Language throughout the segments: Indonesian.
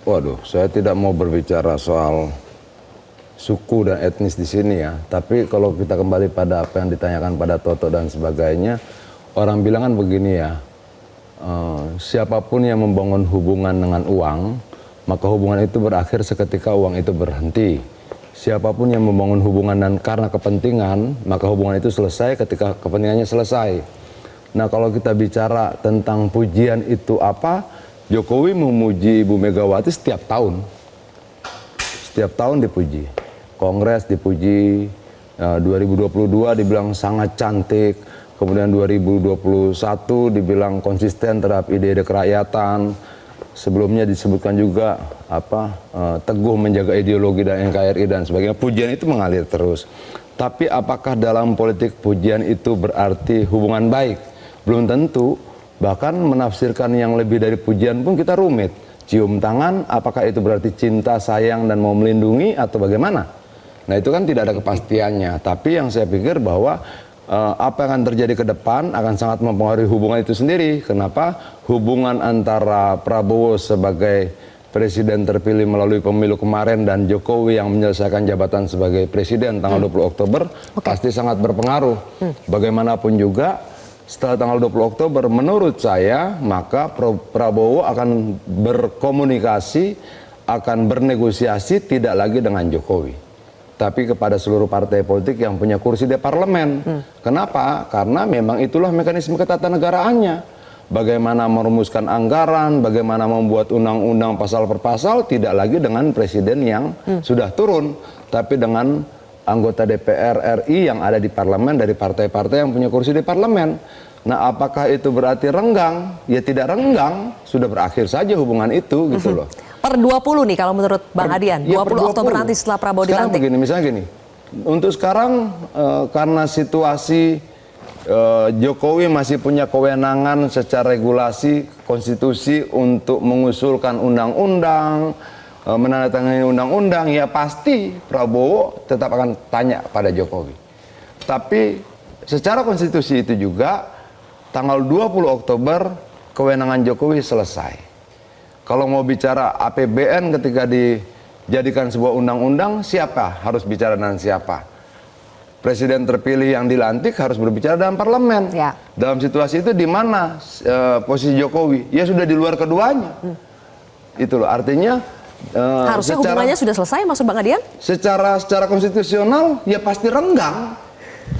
Waduh, saya tidak mau berbicara soal suku dan etnis di sini ya. Tapi kalau kita kembali pada apa yang ditanyakan pada Toto dan sebagainya, orang bilang kan begini ya, siapapun yang membangun hubungan dengan uang, maka hubungan itu berakhir seketika uang itu berhenti. Siapapun yang membangun hubungan dan karena kepentingan, maka hubungan itu selesai ketika kepentingannya selesai. Nah, kalau kita bicara tentang pujian itu apa, Jokowi memuji Ibu Megawati setiap tahun. Setiap tahun dipuji. Kongres dipuji, 2022 dibilang sangat cantik, kemudian 2021 dibilang konsisten terhadap ide-ide kerakyatan. Sebelumnya disebutkan juga teguh menjaga ideologi dan NKRI dan sebagainya. Pujian itu mengalir terus. Tapi apakah dalam politik pujian itu berarti hubungan baik? Belum tentu. Bahkan menafsirkan yang lebih dari pujian pun kita rumit. Cium tangan, apakah itu berarti cinta, sayang, dan mau melindungi atau bagaimana? Nah, itu kan tidak ada kepastiannya. Tapi yang saya pikir bahwa apa yang akan terjadi ke depan akan sangat mempengaruhi hubungan itu sendiri. Kenapa? Hubungan antara Prabowo sebagai presiden terpilih melalui pemilu kemarin dan Jokowi yang menyelesaikan jabatan sebagai presiden tanggal 20 Oktober pasti sangat berpengaruh. Bagaimanapun juga, setelah tanggal 20 Oktober, menurut saya, maka Prabowo akan berkomunikasi, akan bernegosiasi tidak lagi dengan Jokowi, tapi kepada seluruh partai politik yang punya kursi di parlemen. Kenapa? Karena memang itulah mekanisme ketatanegaraan-nya. Bagaimana merumuskan anggaran, bagaimana membuat undang-undang pasal per pasal, tidak lagi dengan presiden yang sudah turun, tapi dengan anggota DPR RI yang ada di parlemen dari partai-partai yang punya kursi di parlemen. Nah, apakah itu berarti renggang? Ya tidak renggang, sudah berakhir saja hubungan itu gitu loh. Per 20 nih kalau menurut Bang Adian, 20 Oktober nanti setelah Prabowo dilantik. Begini, misalnya gini, untuk sekarang karena situasi Jokowi masih punya kewenangan secara regulasi konstitusi untuk mengusulkan undang-undang, menandatangani undang-undang, ya pasti Prabowo tetap akan tanya pada Jokowi. Tapi secara konstitusi itu juga tanggal 20 Oktober kewenangan Jokowi selesai. Kalau mau bicara APBN ketika dijadikan sebuah undang-undang, siapa harus bicara dengan siapa? Presiden terpilih yang dilantik harus berbicara dalam parlemen. Ya. Dalam situasi itu di mana posisi Jokowi? Ya sudah di luar keduanya. Itu loh, artinya harusnya hubungannya sudah selesai, maksud Bang Adian? Secara konstitusional ya pasti renggang.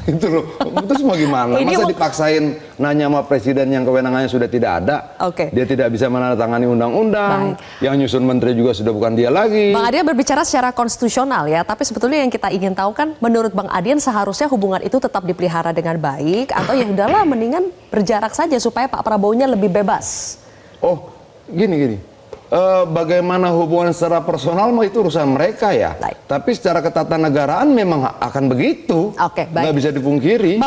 Itu loh. Terus mau gimana? Masa dipaksain nanya sama presiden yang kewenangannya sudah tidak ada? Dia tidak bisa menandatangani undang-undang. Yang nyusun menteri juga sudah bukan dia lagi. Bang Adian berbicara secara konstitusional ya, tapi sebetulnya yang kita ingin tahu kan, menurut Bang Adian seharusnya hubungan itu tetap dipelihara dengan baik atau ya udahlah mendingan berjarak saja supaya Pak Prabowo-nya lebih bebas. Oh, gini. Bagaimana hubungan secara personal itu urusan mereka ya. Tapi secara ketatanegaraan memang akan begitu. Nggak bisa dipungkiri.